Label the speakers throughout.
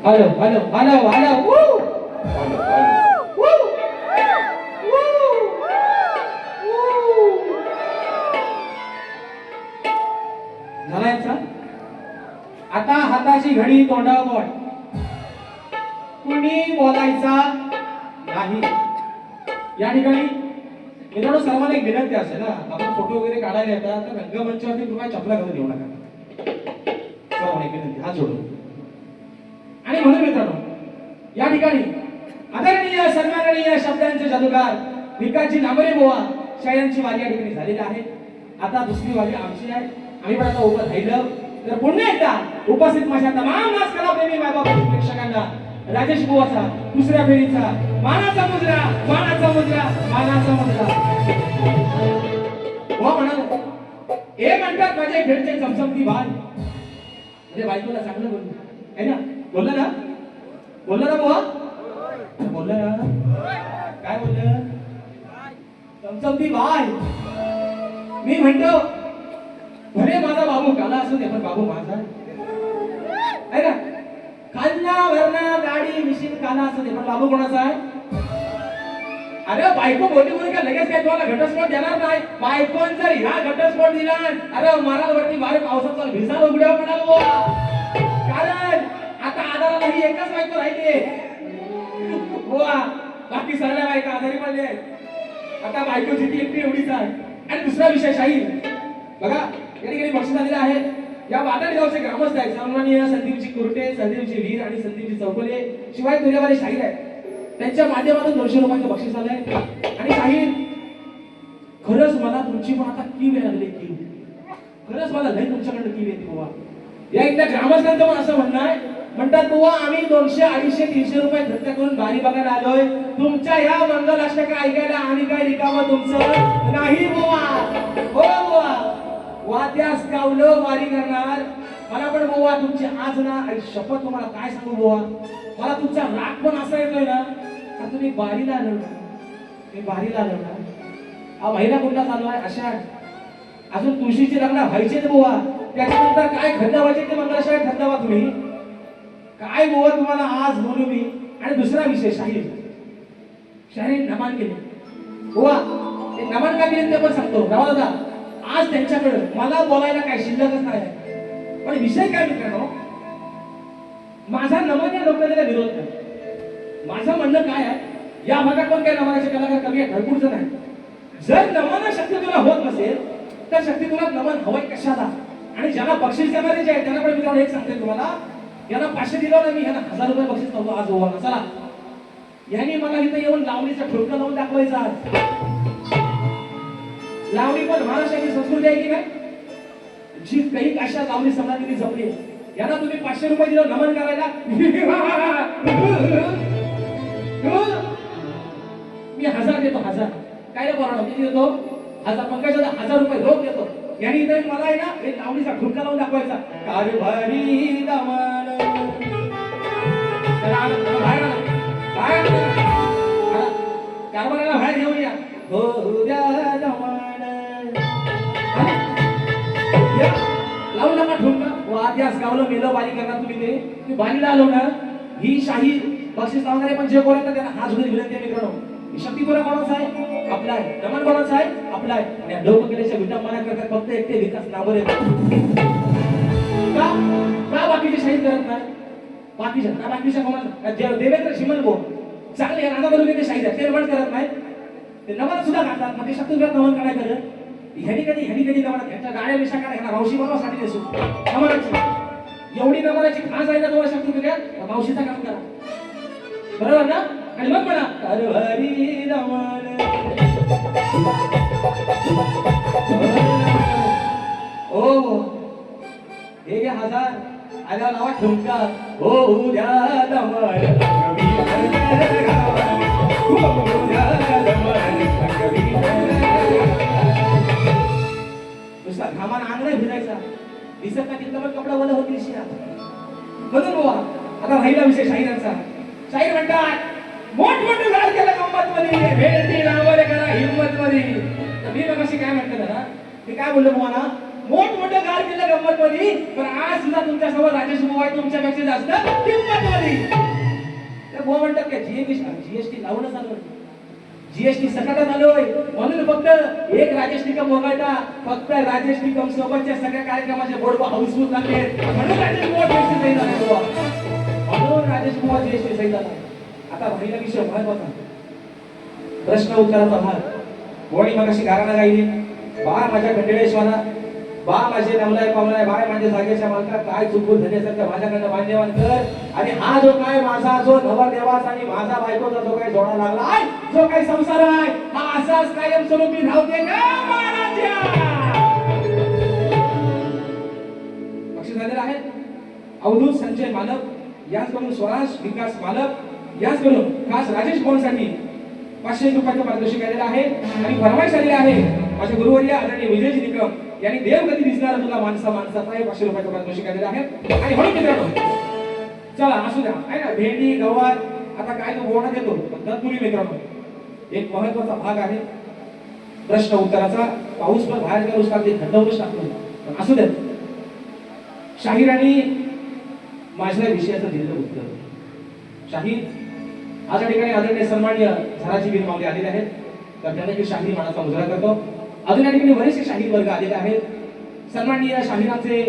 Speaker 1: Hello hello hello hello झालायचा आता हाताची घडी तोंडावर बोट कुणी बोलायचा नाही या ठिकाणी मित्रांनो सर्वांना एक विनंती असेल ना आपण फोटो वगैरे काढायला येतात तर रंगमंचावरती तुम्हाला चपला घालून येऊ नका सर्वांना एक विनंती हात जोडून आणि म्हणून मित्रांनो या ठिकाणी आदरणीय सन्माननीय शब्दांचे जादूगार विकासजी लांबरे बुवा शायरांची वारी या ठिकाणी झालेली आहे आता दुसरी वारी आमची आहे आम्ही पण आता उभं राहिलं तर पुन्हा एकदा उपस्थित माझ्या तमाम नाच कलाप्रेमी मायबाप प्रेक्षकांना राजेश बुवाचा दुसऱ्या फेरीचा मानाचा मुजरा मानाचा मुजरा मानाचा मुजरा बुवा म्हणाले हे म्हणतात माझे खेळचे चमचमती बाई म्हणजे बायकोला चांगलं बोललो आहे ना बोलला ना बुवा बोलला ना काय बोललं चमचमती बाय मी म्हणतो भले माझा बाबू काला असू दे पण बाबू माझा आहे ना खालना वरना गाडी मिशीन काला असू दे पण बाबू कोणाचा आहे अरे बायको बोलली बोलली का लगेच काय तुम्हाला घटस्फोट देणार नाही बायकोन जर ह्या घटस्फोट दिला अरे मराठवरती बाहेर पावसाचा भिसाल उघड्या पडाल कारण आता आधाराला ही एकच बायको राहिली बुवा बाकी सगळ्या बायका आजारी पडले आता बायकोची ती एकटी एवढीच आहे आणि दुसरा विषय शाहीर बघा या ठिकाणी बक्षीस आलेले आहे या वादळ गावचे ग्रामस्थ आहेत सन्माननीय संदीपजी कुर्टे संदीपजी वीर आणि संदीपजी चौकोले शिवाय तुरेवाले शाहीर आहेत त्यांच्या माध्यमातून 200 रुपयाचं बक्षीस आलंय आणि शाहीर खरंच मला तुमची पण आता कीव लागली कीव खरंच मला लय तुमच्याकडे कीव येते बुवा या इथल्या ग्रामस्थांचं पण असं म्हणणं आहे म्हणतात बुवा आम्ही 200 250 300 रुपये खर्च करून बारी बघायला आलोय तुमच्या ह्या मंगलाष्टक ऐकायला आम्ही काय रिकामं तुमचं नाही बुवा हो बुवा वाद्यास गावलं वारी करणार मला पण बुवा तुमची आज ना शपथ तुम्हाला काय सांगू बुवा मला तुमचा राग पण असा येतोय ना का तुम्ही बारीला आलो ना मी बारीला आलो ना हा महिना कुठला चालू आहे अशा अजून तुळशीचे लग्न व्हायचे बुवा त्याच्यानंतर काय खंडावायचे ते मंगलाष्टक खंडावा तुम्ही काय बुवा तुम्हाला आज बोलू मी आणि दुसरा विषय शाहीर नमन केले बुवा ते नमन का केले ते पण सांगतो राव दादा आज त्यांच्याकडे मला बोलायला काय शिल्लकच नाही पण विषय काय मित्रांनो माझा नमन या लोकांना विरोध नाही माझं म्हणणं काय आहे या भागात पण काही नमनाचे कलाकार कमी आहे भरपूर जण आहेत जर नमन शक्ती तुला होत नसेल तर शक्ती तुला नमन हवंय कशाला आणि ज्यांना बक्षीस देणारे जे आहेत त्यांना पण मित्रांनो एक सांगते तुम्हाला यांना 500 दिलं ना मी यांना 1000 रुपये बक्षीस नव्हतं आज ओवाना चला यांनी मला इथं येऊन लावणीचा ठोका लावून दाखवायचा आज लावणी पण महाराष्ट्राची संस्कृती आहे की नाही जी काही अशा लावणी समाजाने जपली यांना तुम्ही 500 रुपये दिलं नमन करायला मी 1000 देतो 1000 काय रे बोलणार किती देतो 1000 पंकजाला 1000 रुपये रोख देतो यांनी इथं मला आहे ना एक लावणीचा ठोका लावून दाखवायचा कारभारी दमन कारभाराला बाहेर घेऊन या हो द्या दमन लावून नका ठोका वाद्यास गावलं मेलं बारी करणार तुम्ही ते बारीला आलो ना ही शाही बक्षीस लावणारे पण जे कोण त्यांना हात जोडून विनंती आहे मित्रांनो शक्ती कोणा कोणाचा आहे आपला आहे नमन कोणाचा आहे आपला आहे आणि लोककलेच्या विटंबना करतात फक्त एकटे विकास नावर येतात का बाकीचे शाहीर करत नाही बाकीच्या कोणाला देवेंद्र शिमल बोल चांगले राधा तालुक्याचे शाहीर आहेत ते नमन करत नाही ते नमन सुद्धा घालतात मग ते शक्तीवर नमन काय करत ह्यानी कधी नमन ह्याच्या गाड्या विषा काय ह्याला मावशी बनवासाठी देसू नमनाची एवढी नमनाची खास आहे ना तुम्हाला शक्ती मावशीचं काम करा बरोबर ना आणि मग म्हणा कारभारी दमन ओ हे घ्या 1000 आल्या लावा ठुमका हो उद्या दमन नुसता घामान आंगणा फिरायचा दिसत का तिथं पण कपडा वला होतील शिया म्हणून बुवा आता राहिला विषय शाहिरांचा शाहीर म्हणतात मोठमोठे झाड केलं गंमत मध्ये भेटती लावले करा हिंमत मध्ये मी मग अशी काय म्हणते दादा मी काय बोललो बुवा ना मोठमोठं कार केलं गंमत मध्ये, पण आज सुद्धा तुमच्या समोर राजेश बुवा तुमच्यापेक्षा जास्त किंमत मध्ये. त्या बुवा म्हणतात का जीएसटी लावूनच आलं, जीएसटी सकटात आलोय म्हणून फक्त एक राजेश निकम वगळता फक्त राजेश निकम सोबतच्या सगळ्या कार्यक्रमाचे बोर्ड हाऊसफुल लागले, म्हणून राजेश बुवा जीएसटी सही झाला, म्हणून राजेश बुवा जीएसटी सही झाला. आता पहिला विषय महत्वाचा, प्रश्न उत्तराचा भाग. कोणी मग अशी गाराणा गायली, बा माझ्या खंडेश्वरा, बा माझे नवलाय पावलाय, बाय माझ्या जागेच्या मालका, काय चुकून झाल्यासारखं माझ्याकडनं मान्यवान कर. आणि हा जो काय माझा जो नवरदेवास आणि माझा बायकोचा जो काही जोडा लागलाय, जो काही संसार आहे, हा असाच कायमस्वरूपी राहते का महाराजा. पक्ष झालेला आहे अवधूत संजय मालक, याचकडून स्वराज विकास मालक, याचकडून खास राजेश भवनसाठी 500 रुपयाचं पारितोषिक आलेलं आहे. आणि फरमाईश आलेली आहे माझे गुरुवर्य आदरणीय विजयजी निकम यांनी देव कधी दिसणार तुला माणसाचा आहे 500 रुपयाचं पारितोषिक आलेलं आहे. आणि म्हणून मित्रांनो चला असू द्या आहे ना, भेंडी गवार आता काय तो बोलणं देतो, पण तत्पूर्वी मित्रांनो एक महत्वाचा भाग आहे प्रश्न उत्तराचा. पाऊस पण बाहेर करूच टाकते, थंडवूनच टाकतो, पण असू द्या. शाहीरांनी माझ्या विषयाचं दिलेलं उत्तर. शाहीर आज या ठिकाणी आदरणीय सन्माननीय झाराची वीर माऊली आलेले आहेत, तर त्यांना की शाहीर मानाचा मुजरा करतो. अजून या ठिकाणी बरेचसे शाहीर वर्ग आलेले आहेत. सन्माननीय शाहिरांचे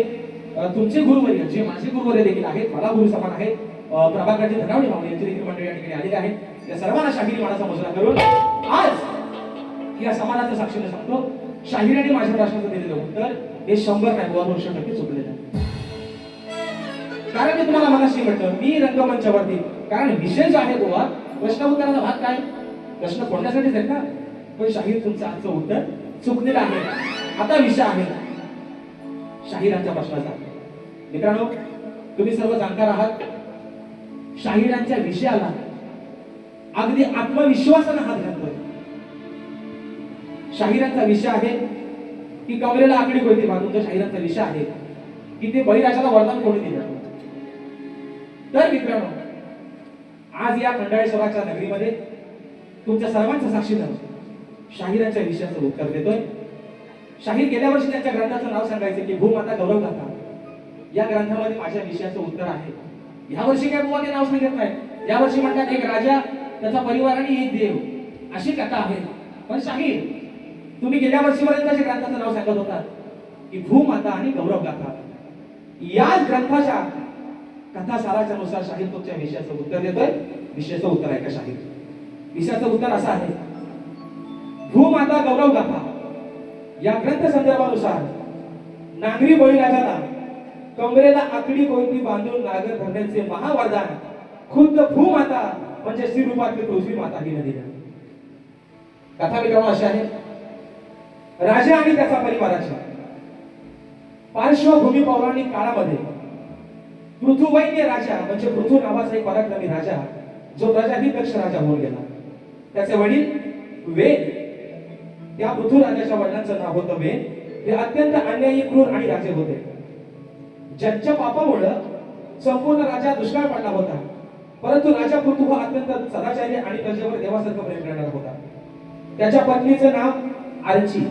Speaker 1: तुमचे गुरुवर्य जे माझे गुरुवर्य देखील आहेत, मला गुरु समान आहेत, प्रभाकरजी धनावडे माऊली यांची देखील मंडळी या ठिकाणी आलेली आहेत. या सर्वांना शाहीर मानाचा मुजरा करून आज या समाजाच्या साक्षीने सांगतो, शाहिरांनी माझ्या प्रश्नाचं दिलेलं उत्तर हे 100 नाही 200% चुकलेलं आहे. कारण मी तुम्हाला मगाशी म्हटलं मी रंगमंचावरती, कारण विषय जो आहे गोवा प्रश्न उत्तराचा भाग काय, प्रश्न फोडण्यासाठीच आहे का, पण शाहीर तुमचं आजचं उत्तर चुकलेलं आहे. आता विषय आहे शाहिरांच्या प्रश्नाचा. मित्रांनो तुम्ही सर्व जाणकार आहात, शाहिरांच्या विषयाला अगदी आत्मविश्वासाने हात घालतोय. शाहिरांचा विषय आहे की कमरेला आकडी कोयती बांधून, शाहिरांचा विषय आहे की ते बळीराजाला वरदान कोणी दिलं. तर मित्रांनो आज या खंडाळेश्वराच्या नगरीमध्ये तुमच्या सर्वांच्या साक्षीनं शाहिरांच्या विषयाचं उत्तर देतोय. शाहीर गेल्या वर्षी त्यांच्या ग्रंथाचं नाव सांगायचं की भूमाता गौरव गाथा, या ग्रंथामध्ये माझ्या विषयाचं उत्तर आहे. या वर्षी काय बुवा ते नाव सांगत नाही, या वर्षी म्हणतात एक राजा त्याचा परिवार आणि एक देव अशी कथा आहे. पण शाहीर तुम्ही गेल्या वर्षीपर्यंतच्या ग्रंथाचं नाव सांगत होता की भूमाता आणि गौरव गाथा, या ग्रंथाच्या कथा साराच्या नुसार शाहीर तुमच्या विषयाचं उत्तर देतोय. विषयाचं उत्तर आहे का शाहीर, विषयाचं उत्तर असं आहे, भूमाता गौरव गाथा या ग्रंथ संदर्भानुसार नागरी बळीराजाला कमरेला आकडी कोयती बांधून नागर धरण्याचे महावरदान खुद्द भूमाता म्हणजे श्रीरूपातली पृथ्वी माता हिने दिलं. कथा मित्रांनो अशी आहे, राजा आणि त्याचा परिवाराच्या पार्श्वभूमी पौराणिक काळामध्ये पृथुवैन्य राजा म्हणजे पृथू नावाचा एक पराक्रमी राजा, जो प्रजाधिपक्ष राजा होऊन गेला. त्याचे वडील वेद, त्या पृथू राजाच्या वडिलांचं नाव होतं वेद. ते अत्यंत अन्यायी क्रूर आणि राजे होते, ज्यांच्या पापामुळे संपूर्ण राज्यात दुष्काळ पडला होता. परंतु राजा पृथू हा अत्यंत सदाचारी आणि प्रजेवर देवासारखं प्रेम करणारा होता. त्याच्या पत्नीचं नाव आर्ची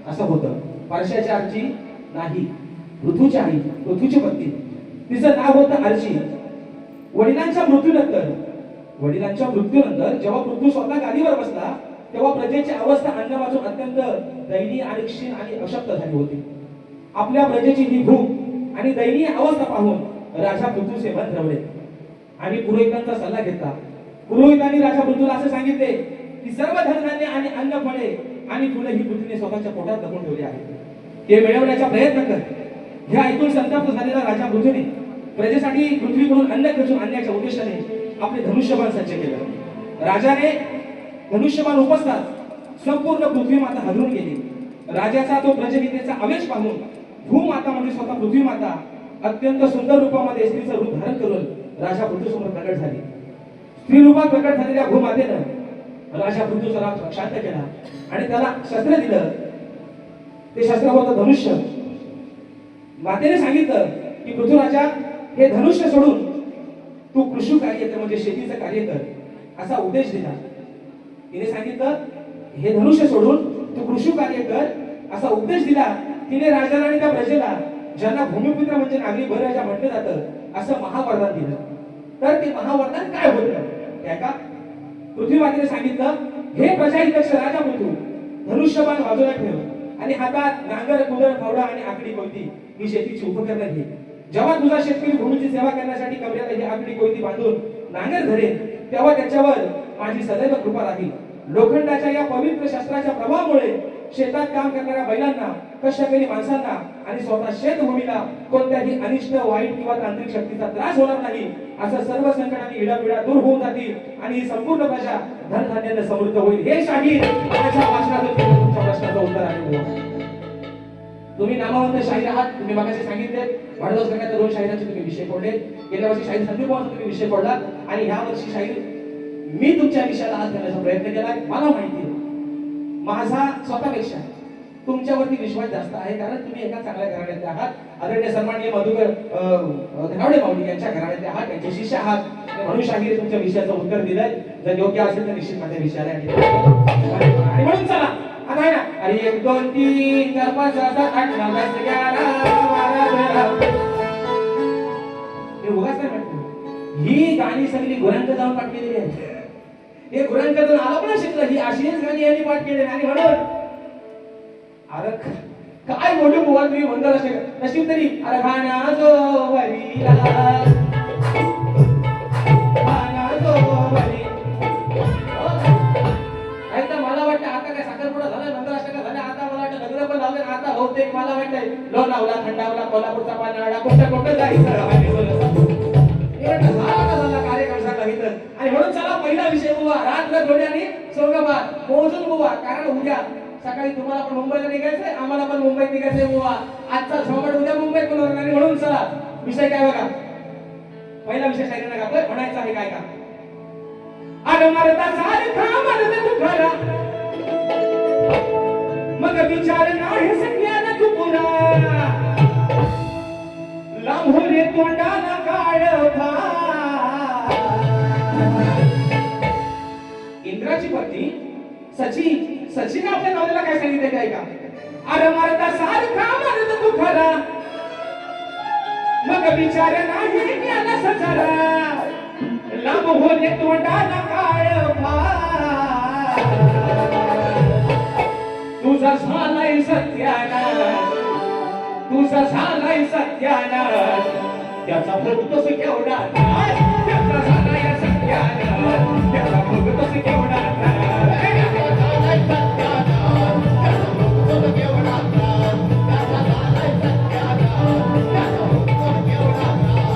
Speaker 1: असं होतं, पारशाची आर्ची नाही, पृथूची आई, पृथूची पत्नी, तिचं नाव होतं आर्ची. वडिलांच्या मृत्यूनंतर जेव्हा पृथू स्वतः गादीवर बसला तेव्हा प्रजेची अवस्था अन्न वाचून अत्यंत दयनीय आणि क्षीण आणि अशक्त झाली होती. आपल्या प्रजेची ही भूक आणि दयनीय अवस्था पाहून राजा पृथू सेवन रवले आणि पुरोहितांचा सल्ला घेतला. पुरोहितांनी राजा पृथूला असे सांगितले की सर्व धनधान्य आणि अन्न फळे आणि फुले ही पृथ्वीने स्वतःच्या पोटात जपून ठेवली आहे, ते मिळवण्याचा प्रयत्न कर. हे ऐकून संताप्त झालेला राजा पृथूने प्रजेसाठी पृथ्वीकडून अन्न खर्चून आणण्याच्या उद्देशाने आपले धनुष्यबाण सज्ज केलं. राजाने धनुष्यबाण उपसताच संपूर्ण पृथ्वी माता हादरून गेली. राजाचा तो प्रजहितेचा आवेश पाहून भूमाता म्हणजे स्वतः पृथ्वी माता अत्यंत सुंदर रूपामध्ये स्त्रीचं रूप धारण करून राजा पृथ्वीसमोर प्रकट झाली. स्त्री रूपात प्रकट झालेल्या भूमातेनं राजा पृथ्वीचा राग शांत केला आणि त्याला शस्त्र दिलं. ते शस्त्र होतं धनुष्य. मातेने सांगितलं की पृथ्वीराजा हे धनुष्य सोडून तू कृषी कार्य कर म्हणजे शेतीचं कार्य कर असा उपदेश दिला. तिने सांगितलं हे धनुष्य सोडून तू कृषी कार्य कर असा उपदेश दिला. तिने राजाला आणि त्या प्रजेला ज्यांना भूमिपुत्र म्हणजे नागरी बळराजा म्हटलं जातं असं महावरदान दिलं. तर ते महावरदान काय होतं काय का? पृथ्वी मातेने सांगितलं, हे प्रजाहितक्ष राजा मृत्यू धनुष्यबाण बाजूला ठेव आणि हातात नांगर कुदळ फावडा आणि आकडी कोयती ही शेतीची उपकरणं घे. जेव्हा तुझा शेतकरी भूमीची सेवा करण्यासाठी कमरेला ही आकडी कोयती बांधून नांगर धरेल तेव्हा त्याच्यावर माझी सदैव कृपा राहील. लोखंडाच्या या पवित्र शस्त्राच्या प्रभावामुळे शेतात काम करणाऱ्या बैलांना, कष्टकरी माणसांना आणि स्वतः शेतभूमीला कोणत्याही अनिष्ट, वाईट किंवा तांत्रिक शक्तीचा त्रास होणार नाही. असं सर्व संकट आणि इडापिडा दूर होऊन जातील आणि ही संपूर्ण प्रजा धनधान्याने समृद्ध होईल. हे शाहीर माझ्या वाचनातून तुमच्या प्रश्नाचं उत्तर आहे. तुम्ही नामवंत शाहीर आहात. तुम्ही मागाशी सांगितले वाढदिवस करण्याच्या 2 शाहिरांचे तुम्ही विषय फोडले. गेल्या वर्षी शाहीर संदीप भाऊंचा तुम्ही विषय फोडला आणि ह्या वर्षी शाहीर मी तुमच्या विषयाला हात घालण्याचा प्रयत्न केला. मला माहिती आहे माझा स्वतःपेक्षा तुमच्यावरती विश्वास जास्त आहे, कारण तुम्ही एका चांगल्या घराण्यातले आहात. आदरणीय सन्माननीय मधुकर धनावडे माऊली यांच्या घराण्यातले आहात, त्यांचे शिष्य आहात. म्हणून शाहीर तुमच्या विषयाचं उत्तर दिलंय. जर योग्य असेल तर निश्चित माझ्या विषयाला आणि म्हणून चला आता आहे ना, अरे 1 2 3 4 5 6 7 8 9 10 11 12 हे उगाच नाही म्हणतो. ही गाणी सगळी गुरांक जाऊन पाठ केलेली आहेत. हे गुरांकडून आला पण शिकलं. ही अशीच गाणी यांनी पाठ केली आणि म्हणून अरे काय बोलू बुवा तुम्ही मंगल असे नशीब तरी अरे खाना जो वरीला खाना जो वरी ऐकता मला वाटतं आता काय साखरपुडा झाला, मंगलाष्टका झाला, आता मला वाटतं लग्न पण झालं. आता बहुतेक मला वाटतंय लोणावळा, खंडावला, कोल्हापूरचा पानाळा कुठं जायचं कार्यक्रम सांगितलं. आणि म्हणून चला पहिला विषय बुवा रात्र डोळे आणि सोंगबार मोजून बुवा, कारण उद्या सकाळी तुम्हाला पण मुंबईला निघायचंय, आम्हाला पण मुंबईत निघायचंय बुवा. आजचा झोमट उद्या मुंबईत पण होणार. आणि म्हणून चला विषय काय बघा, पहिला विषय शायरीनं गातोय, म्हणायचं आहे काय का? अरे मरता सारखा मरत तू खरा मग विचार नाही सगळ्यांना तू पुरा लांबू रे तोंडाला काळ इंद्राची पत्नी सचिने आपल्या नवऱ्याला काय सांगितलं काय का? अरे मरता सारखा मरत तू खरा मग विचार नाही केला सजरा लांब होले तोंडाला काळ तुझा झालाय सत्यानाश, तुझा झालाय सत्यानाश, त्याचा भोगतोस केवढा नाश, त्याचा झालाय सत्यानाश, त्याचा भोगतोस केवढा नाश, त्याचा झालाय सत्यानाश, त्याचा भोगतोस केवढा नाश, त्याचा झालाय सत्यानाश, त्याचा भोगतोस केवढा नाश.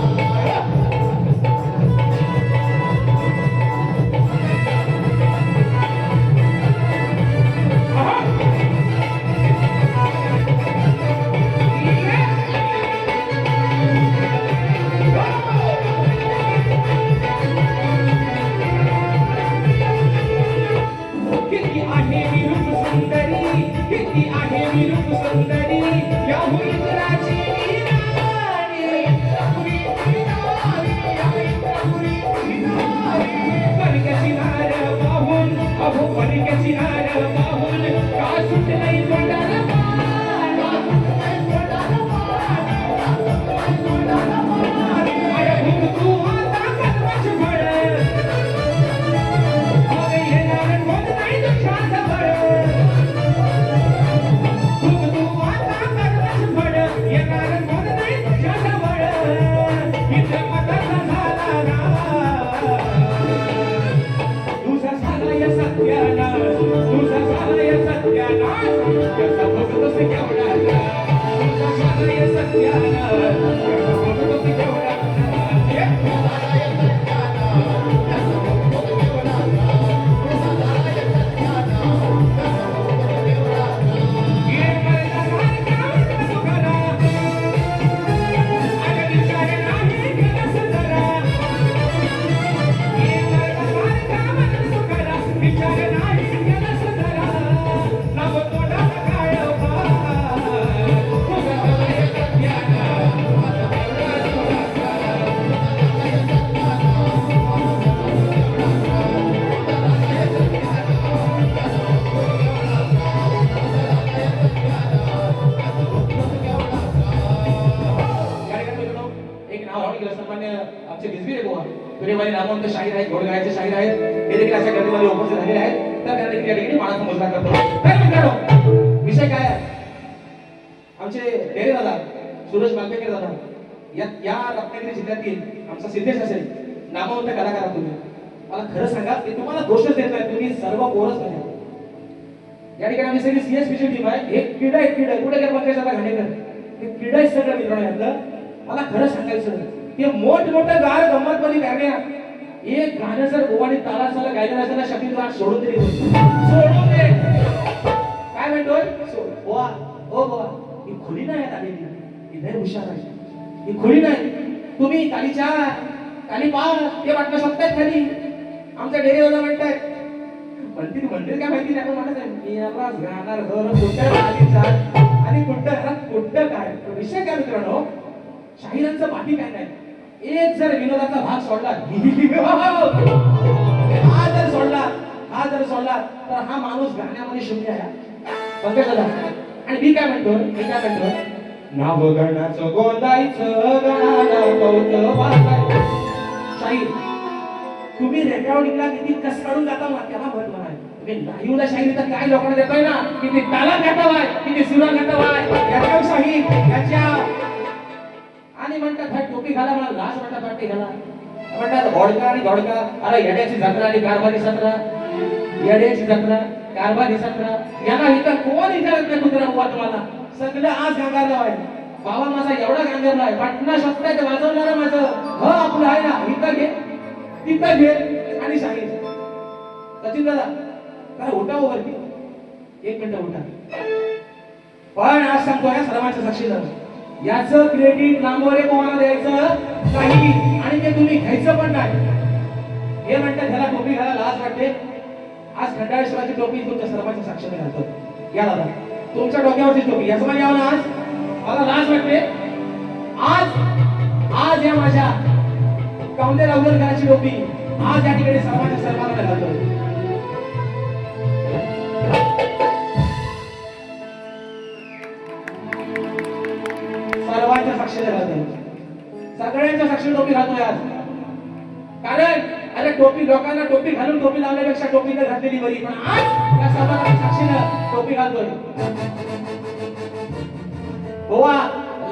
Speaker 1: वकील सन्मान्य आमचे बिजबीर बुवा प्रेमाने नामवंत शाहीर आहेत, घोडगायचे शाहीर आहेत, हे देखील अशा गर्दीमध्ये उपस्थित झालेले आहेत. तर त्यांना देखील या ठिकाणी मानाचा मुजरा करतो. काय मित्रांनो, विषय काय आहे? आमचे डेरे दादा सुरेश मालपेकर दादा या रत्नागिरी जिल्ह्यातील आमचा सिद्धेश असेल, नामवंत कलाकार आहात तुम्ही. मला खरं सांगा, ते तुम्हाला दोषच देत नाही, तुम्ही सर्व पोरच नाही. या ठिकाणी आम्ही सगळी सीएसपीची टीम आहे. एक किडा आहे, किडा कुठे गेला पंकज दादा घाणेकर, ते किडा आहे सगळं मित्रांनो. यातलं मला खरं सांगायचं, ते मोठमोठं गार गंमतमध्ये गाण्या एक गाणं जर गोवानी तालासाला गायलं असेल ना, शकील राग सोडून तरी सोडून दे. काय म्हणतोय बोवा, ओ बोवा, ही खुली नाही आलेली, ही लय हुशार आहे. ही खुली नाही, तुम्ही काली चार काली पाच हे वाटणं शकतायत खाली. आमच्या डेरे दादा म्हणतायत, म्हणतील म्हणतील काय माहिती नाही, पण म्हणत आहे यालाच गाणार घर कुठं काली चार आणि कुठं घरात कुठं काय. विषय काय मित्रांनो, शाहिरांचं बाकी काय नाही. एक जर विनोदाचा भाग सोडला, हा जर सोडला तर हा माणूस गाण्यामध्ये शून्य आहे. पंकज दादा आणि मी काय म्हणतो, नाव गणाचं गोंदायचं गणाला कौत वाचायचं. शाहीर तुम्ही रेकॉर्डिंगला किती कस काढून जाता ना, त्याला महत्व आहे. तुम्ही लाईव्हला शाहीर तर काय लोकांना देतोय ना, किती ताला गातावाय, किती सुरा गातावाय, याच्या शाहीर याच्या. आणि म्हणतात भाई टोपी घाला, मला लाज म्हणतात वाटते घाला. म्हणतात घोडका आणि घोडका, अरे येड्याची जत्रा आणि कारभारी सत्रा, येड्याची जत्रा कारभारी सत्रा. यांना इथं कोण विचारत नाही कुत्रा बुवा तुम्हाला. सगळं आज गांगारला आहे. बाबा माझा एवढा गांगारला आहे, पटना शब्दात वाजवणारा माझं ह आपलं आहे ना, इथं घे तिथं घे आणि शाहीर. सचिन दादा जरा उठा वरती, एक मिनिट उठा. पण आज सांगतो या सर्वांच्या साक्षीदार, याचं क्रेडिट लांबोरे पोहायला द्यायचं नाही आणि ते तुम्ही घ्यायचं पण नाही. हे म्हणतात ह्याला टोपी घाला लाज वाटते. आज खंडाळेश्वराची टोपी तुमच्या सर्वांच्या साक्षीने घालतो. या दादा तुमच्या डोक्यावरची टोपी याचं म्हणजे यावं ना, आज मला लाज वाटते. आज या माझ्या कौंडे राऊलकरांची टोपी आज या ठिकाणी सर्वांच्या सर्वांना घालतो. सर्वांच्या साक्षीने घालतो, सगळ्यांच्या साक्षीने टोपी घालतोय आज. कारण अरे टोपी लोकांना टोपी घालून टोपी लावण्यापेक्षा टोपी न घातलेली बरी. पण आज या सर्वांच्या साक्षीने टोपी घालतोय. बोवा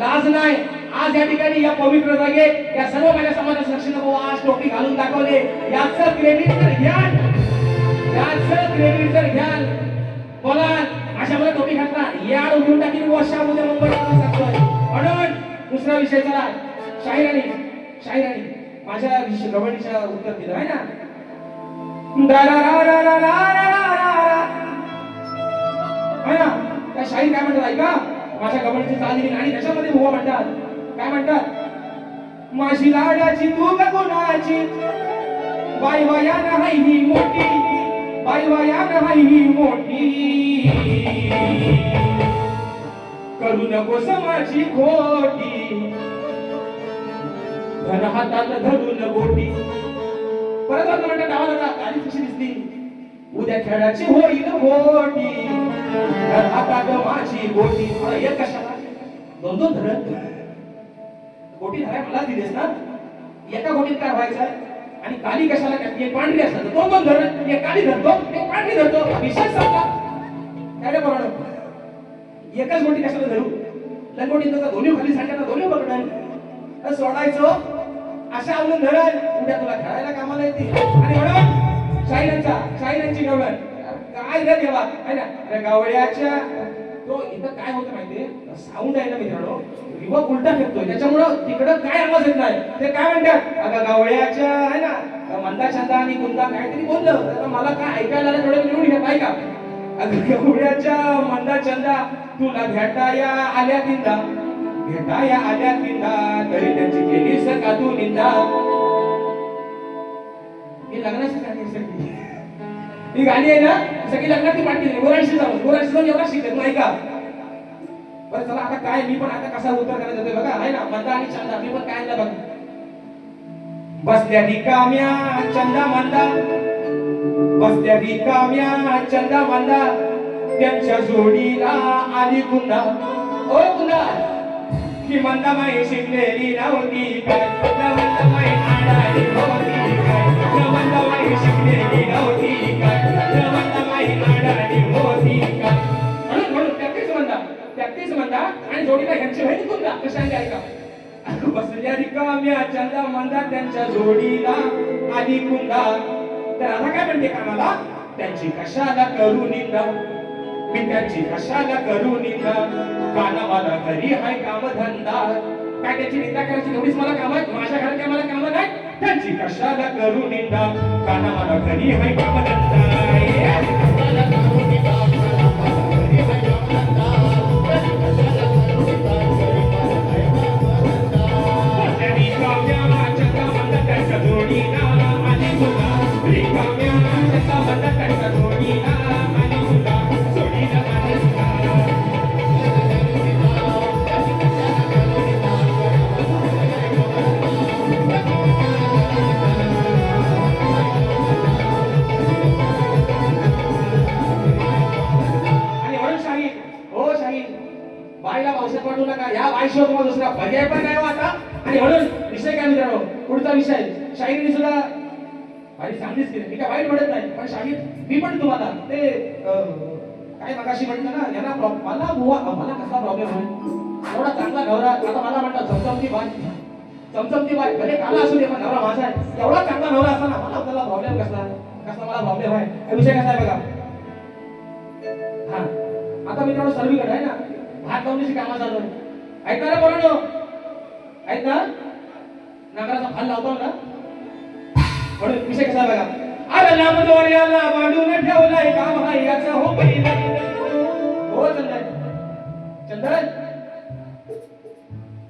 Speaker 1: लाज नाही. आज या ठिकाणी या पवित्र जागे या सर्व माझ्या समाजाच्या साक्षीने बोवा आज टोपी घालून दाखवले. याचं क्रेडिट जर घ्याल, बोला अशा मला टोपी घातला याड उठून टाकीन वर्षा उद्या मुंबईला सांगतोय. म्हणून दुसरा विषय चला, शाहिरानी माझ्या गवळीच्या उत्तर दिलं आहे ना. त्या शाहीर काय म्हणतात ऐका, माझ्या गवळीची चाल दिली आणि त्याच्यामध्ये उभा म्हणतात, काय म्हणतात, माझी लाडाची तू गुणाची बाई वया नाही ही मोठी, बाई वया नाही ही मोठी, करू नकोस माझी खोटी, धन हातात धरून बोटी. परत म्हणतात डावाला गाडी कशी दिसली, उद्या खेळाची होईल मोठी, धन हातात माझी बोटी. एक कशाला दोन दोन धरण गोटी धराय मला दिलीस ना, एका गोटीत काय व्हायचं आणि काली कशाला टाकली, पांढरी असतात दोन दोन धरण, एक काली धरतो एक पांढरी धरतो. विशेष सांगा काय रे बरोबर, एकच गोटी कशाला धरू, लंगोटी त्याचा दोन्ही खाली सांगायला दोन्ही पकडणार सोडायचं अशा अवलंब धरण, उद्या तुला खेळायला कामाला येते. आणि म्हणून शाहिरांची गवळ काय रे देवा आहे ना, अरे गवळ्याच्या तो इथं काय होतं माहितीये, साऊंड आहे ना मित्रांनो, रिवर्ब उलटा फिरतोय त्याच्यामुळं तिकडं काय आवाज येत नाही. ते काय म्हणतात, अगं गवळ्याच्या आहे ना मंदा छंदा आणि कुंदा काहीतरी बोललं, तर मला काय ऐकायला आलं थोडं लिहून घेत आहे का. अगं गवळ्याच्या मंदा छंदा तुला भेटाया आल्या तिंदा, भेटाया आल्या तिंदा, तरी त्यांची केली सका तू निंदा. ही लग्नाची गाणी सगळी, ही गाणी आहे ना सगळी लग्नाची पाठी गोरांशी जाऊन एवढा शिकत नाही का. बरं चला आता काय मी पण आता कसा उत्तर करायला जातोय बघा आहे ना, मंदा आणि चंदा मी पण काय बघ. बसल्या रिकाम्या चंदा मंदा, बसल्या रिकाम्या चंदा मंदा, त्यांच्या जोडीला आली कुंदा. ओ कुंदा की मंदाबाई शिकलेली नव्हती काय मंदाबाई आडाणी होती काय मंदाबाई शिकलेली नव्हती काय मंदाबाई आडाणी होती काय म्हणून म्हणून त्याक्तीच म्हणता आणि जोडीला ह्यांची बहीण कुंदा कशाने ऐका बसल्या रिकाम्या चंदा मंदा त्यांच्या जोडीला आली कुंदा तर आता काय म्हणते कामाला त्यांची कशाला करू निंदा मी त्यांची कशाला करू निंदा काना मला घरी हाय काम धंदा काय त्याची निंदा करायची एवढीच मला काम आहे माझ्या घरात काय मला काम नाही त्यांची कशाला करू निंदा काना मला घरी हाय काम धंदा बाईला औषध वाटू नका या बाईशिवाय तुम्हाला दुसरा पर्याय पण नाही आता आणि म्हणून विषय काय मित्रांनो पुढचा विषय शाहिरीने सुद्धा भारी चांगलीच केली मी काय वाईट म्हणत नाही पण शाहीर मी पण तुम्हाला ते काय मगाशी म्हटलं ना यांना मला कसा प्रॉब्लेम होईल एवढा चांगला नवरा आता मला म्हणतात चमचमती बाई भले काला असू दे पण नवरा माझा आहे एवढा चांगला नवरा असताना मला त्याला प्रॉब्लेम कसा मला प्रॉब्लेम आहे हा विषय कसा आहे बघा हा आता मित्रांनो सर्वीकडे आहे ना भात लावण्याची कामं चालू आहे ऐकणार बोला ऐक ना नागराचा फाल लावतो ना म्हणून विषय कसा बघा अरे नाम दोर्याला बांधून ठेवलाय काम हा याचा हो पहिला हो चंदन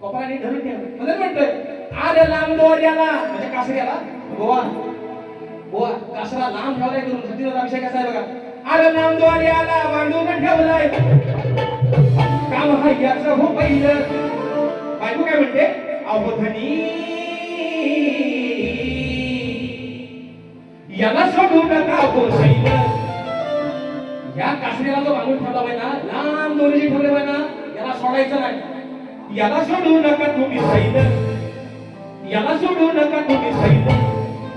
Speaker 1: कोपराने धरून ठेव म्हणजे म्हणतोय अरे लांब दोर्याला म्हणजे कासऱ्याला गोवा कासरा लांब ठेवलाय करून सतीचा विषय कसा आहे बघा अरे लांब दोर्याला बांधून ठेवलाय काम हा याचं हो पहिलं बायको काय म्हणते अवधनी याला सोडू नका हो सैल या कासरीला जो बांधून ठेवला पाहिजे ना लांब दोरीची ठेवले पाहिजे ना याला सोडायचं नाही याला सोडू नका तुम्ही सैल याला सोडू नका तुम्ही सैल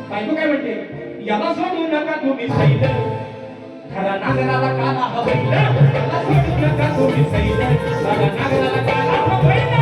Speaker 1: बायको काय म्हणते याला सोडू नका तुम्ही सैल खरा नागराला काला हवैल याला सोडू नका तुम्ही सैल खरा नागराला काला हवैल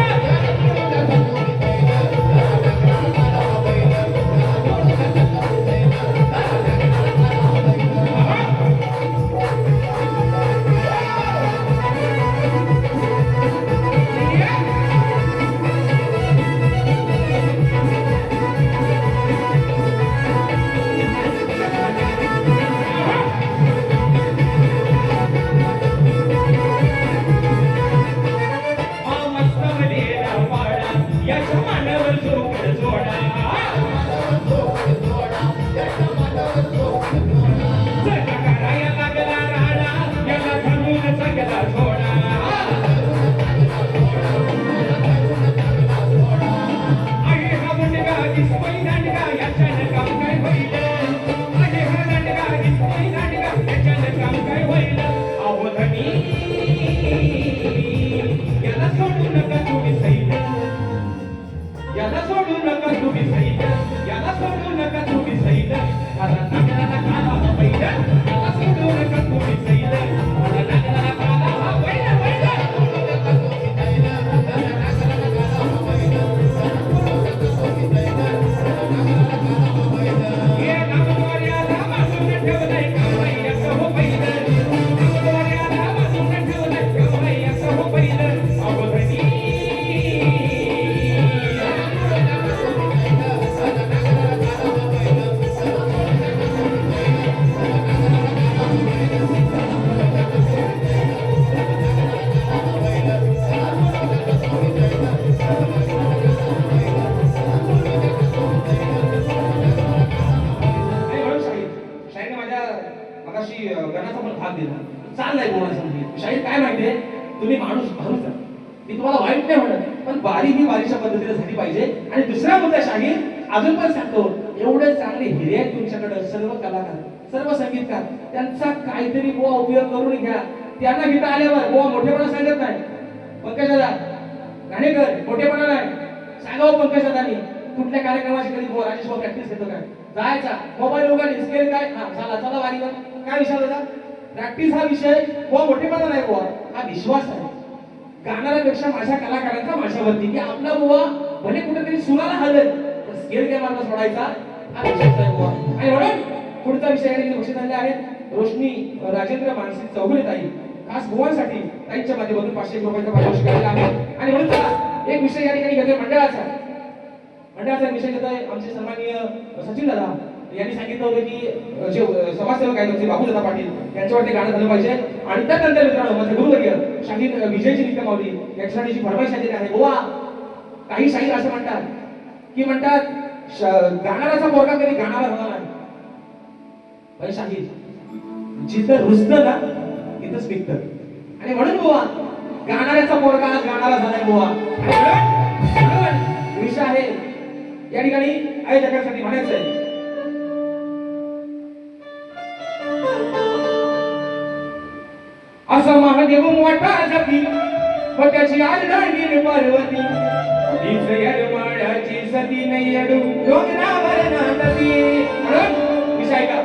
Speaker 1: तुम्ही माणूस भरूच मी तुम्हाला वाईट नाही म्हणत पण बारी ही बारीच्या पद्धतीने झाली पाहिजे आणि दुसरा मुद्दा शाहीर अजून पण सांगतो एवढे चांगले हिरे आहेत तुमच्याकडे सर्व कलाकार सर्व संगीतकार त्यांचा काहीतरी उपयोग करून घ्या त्यांना घेता आल्यावर मोठेपणा सांगत नाही पंकजाला घाणेकर मोठेपणा नाही. सांगावं पंकज दादांनी कुठल्या कार्यक्रमाची कधी राजेश भाऊ प्रॅक्टिस घेतो काय जायचा मोबाईल वगैरे स्केल काय हा चला चला वारीवर काय विषय होता प्रॅक्टिस हा विषय बुवा मोठेपणा नाही बुवा हा विश्वास आहे गाणाऱ्यापेक्षा माझ्या कलाकारांचा माझ्यावरती की आपला बुवा भले कुठेतरी सुराला हलल पण स्केल काय मार्ग सोडायचा हा विश्वास आहे बुवा. आणि म्हणून पुढचा विषय आणि लक्षात आले आहेत रोशनी राजेंद्र मानसी चौगुले ताई खास बुवांसाठी ताईंच्या माध्यमातून 500 रुपयाचा पारितोषिक आलेला आहे. आणि म्हणून चला एक विषय या ठिकाणी घेतोय मंडळाचा विषय घेतोय आमचे सन्माननीय सचिन दादा यांनी सांगितलं होतं की जे समाजसेवक आहेत आमचे बाबूदादा पाटील यांच्यावरती गाणं झालं पाहिजे. आणि त्यानंतर मित्रांनो माझे गुरुवर्य शाहीर विजयजी निकम माऊली यांच्यासाठी जी फरमाईश आलेली आहे गोवा काही शाहीर असं म्हणतात गाणाराचा पोरगा कधी गाणारा होणार नाही. भाई शाहीर जिथं रुजतं ना तिथंच पिकतं. आणि म्हणून गोवा गाणाऱ्याचा पोरगा आज गाणारा झालाय गोवा. विषय आहे या ठिकाणी आयोजकांसाठी म्हणायचं आहे असं महादेव मोठा जपी व त्याची आरडाणी पार्वती हीच यरमाळ्याची सती नयडू डोंगरावर नांदती. म्हणून विषय का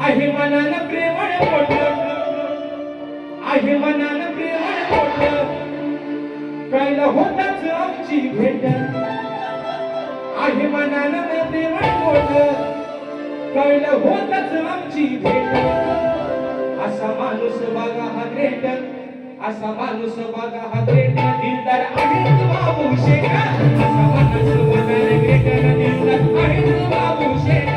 Speaker 1: आहे मनानं प्रेमळ मोठं आहे मनानं प्रेमळ मोठं कळलं होतच आमची भेट आहे मनानं प्रेमळ मोठं कळलं होतच आमची भेट. असा माणूस बघा हा ग्रेट असा माणूस बघा हा ग्रेट दिलदार आहे बाबू शेठ. असा माणूस बघा ग्रेट दिलदार आहे बाबू शेठ.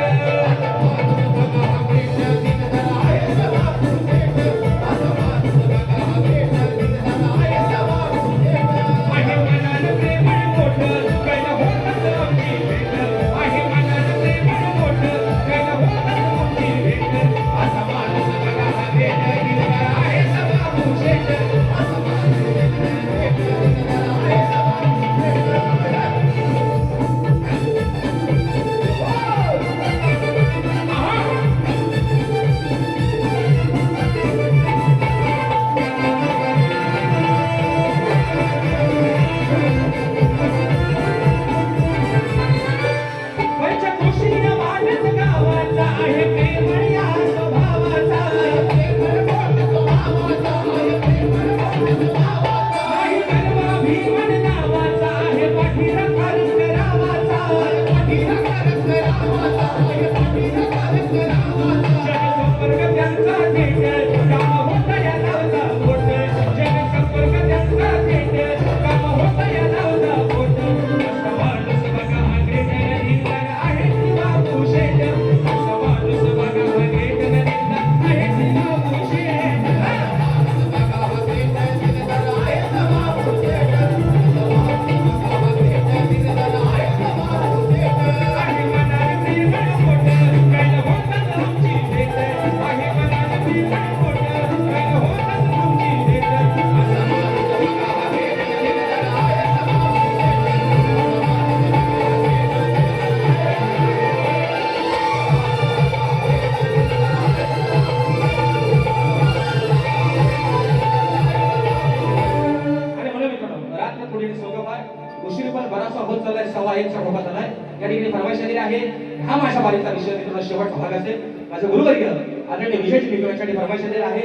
Speaker 1: हा माझ्या बारीचा विषय मित्रांनो शेवटचा भाग असेल. माझे गुरुवर्य आदरणीय विजयजी निकम यांच्यासाठी फरमाईश दिलेली आहे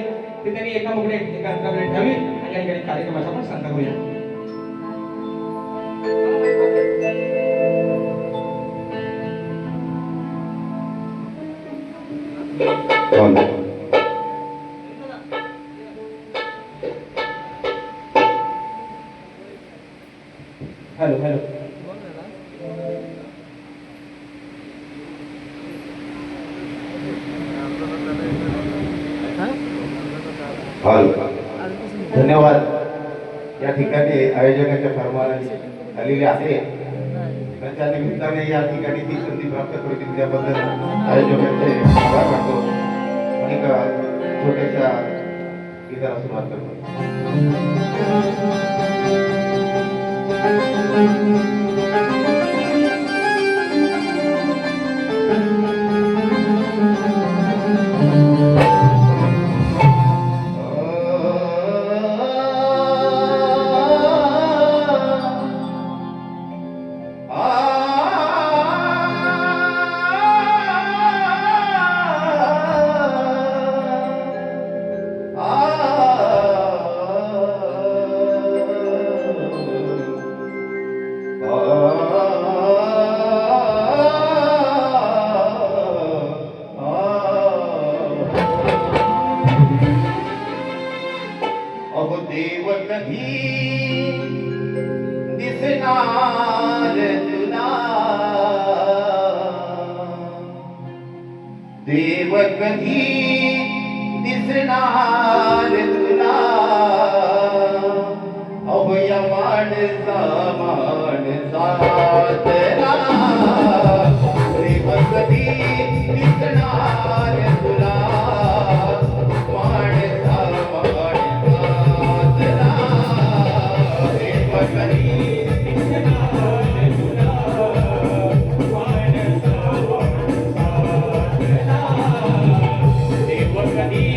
Speaker 1: ते त्यांनी एका अंतराकडे ठेवी आणि या ठिकाणी कार्यक्रमाचा पण सांगता करूया. हॅलो हॅलो
Speaker 2: धन्यवाद. या ठिकाणी आयोजकांच्या फरमाने आलेले आहे त्या निमित्ताने या ठिकाणी ती संधी प्राप्त करून त्याबद्दल आयोजकांचे आभार मानतो आणि एका छोट्याशा गीताला सुरुवात करतो. देव कधी दिसणार तुला अवया माणसा माणसातला देव कधी दिसणार तुला माणसा माणसातला देव कधी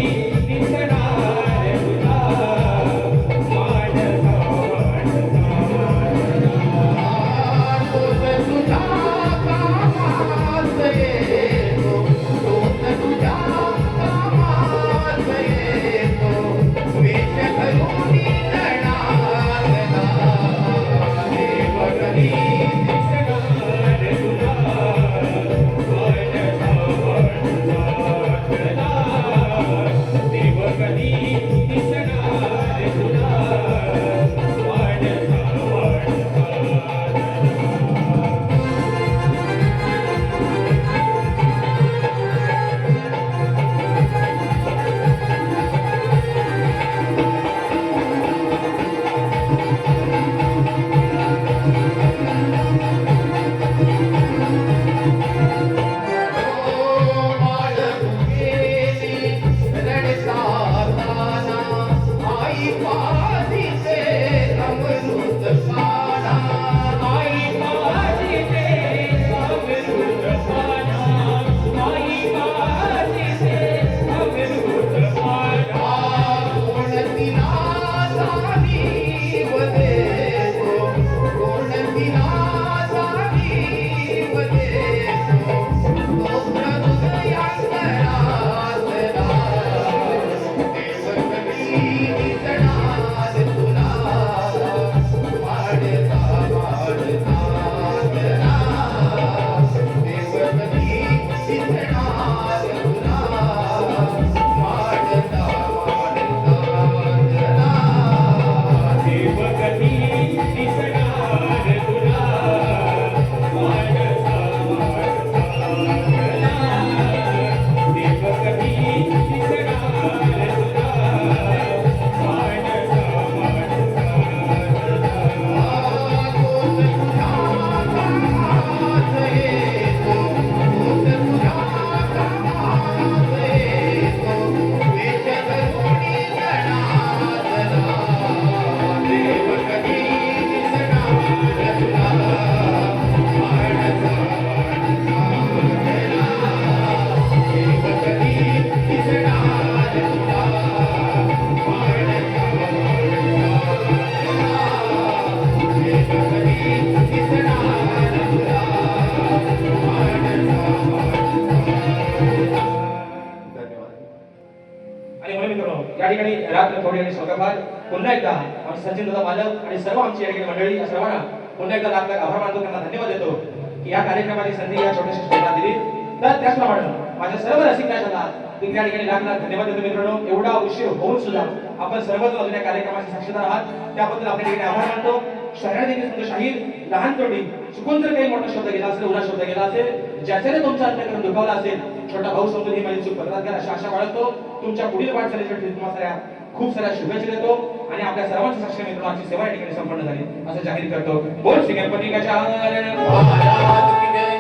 Speaker 1: आणि म्हणून मित्रांनो या ठिकाणी रात्र थोडी आणि स्वतःभार पुन्हा एकदा आमचे सचिन दादा मालक आणि सर्व आमची या ठिकाणी मंडळी या सर्वांना पुन्हा एकदा लाख लाख आभार मानतो, त्यांना धन्यवाद देतो की या कार्यक्रमाची संधी या छोट्याशा स्पर्धा दिली. तर त्याचप्रमाणे माझ्या सर्व रसिकांना तुम्ही या ठिकाणी लाख लाख धन्यवाद देतो. मित्रांनो एवढा उशीर होऊन सुद्धा आपण सर्वजण अजून या कार्यक्रमाचे साक्षीदार आहात, त्याबद्दल आपल्या ठिकाणी आभार मानतो. शहरात देखील तुमचं शाहीर लहान तोडी चुकून जर काही मोठा शब्द गेला असेल, उन्हा शब्द गेला असेल, ज्याच्याने तुमचा अंतःकरण दुखावला असेल, छोटा भाऊ समजून ही माझी चूक पत्रात घ्या अशी आशा बाळगतो. तुमच्या पुढील वाटचालीसाठी तुम्हाला साऱ्या खूप साऱ्या शुभेच्छा देतो आणि आपल्या सर्वांच्या साक्षी मित्रांची सेवा या ठिकाणी संपन्न झाली असं जाहीर करतो. बोल श्री गणपती गजानन महाराज की जय.